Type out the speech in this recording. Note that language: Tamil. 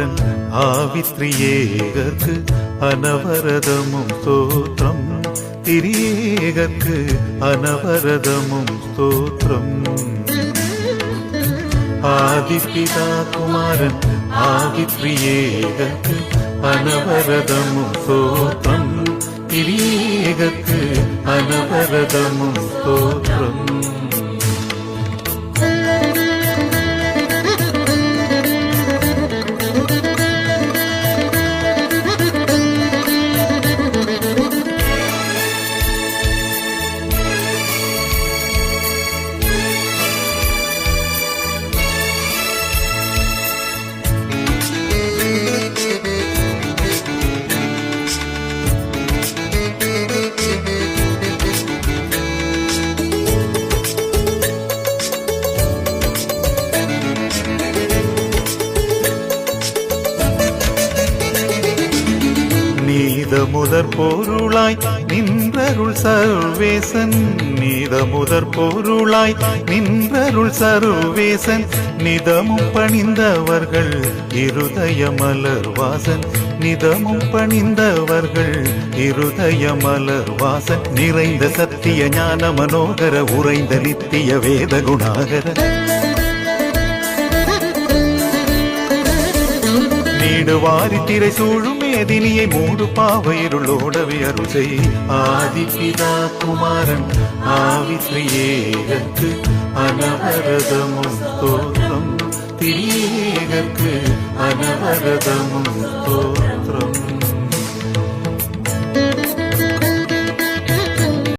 குமாரன் ஆவித்ரியேகர்க்கு அனவரதமும் ஸ்தோத்திரம். திரியேகர்க்கு அனவரதமும் ஸ்தோத்திரம். ஆதிப்பிதா குமாரன் ஆவித்ரியேகர்க்கு அனவரதமும் ஸ்தோத்திரம். திரியேகர்க்கு அனவரதமும் ஸ்தோத்திரம். நீதமுதற் பொருளாய் நின்றருள் சர்வேசன். நீதமுதற் பொருளாய் நின்றருள் சர்வேசன். நிதமும் பணிந்தவர்கள் இருதய மலர்வாசன். நிதமும் பணிந்தவர்கள் இருதய மலர்வாசன். நிறைந்த சத்திய ஞான மனோகர உறைந்த நித்திய வேத குணாகர. நீடு வாரி திரை சூழும் மேதினியை மூடு பாவையிருளோடவே அருள் செய். ஆதிப்பிதா குமாரன் ஆவித்ரியேகர்க்கு அனவரதமும் ஸ்தோத்திரம். திரியேகர்க்கு அனவரதமும் ஸ்தோத்திரம்.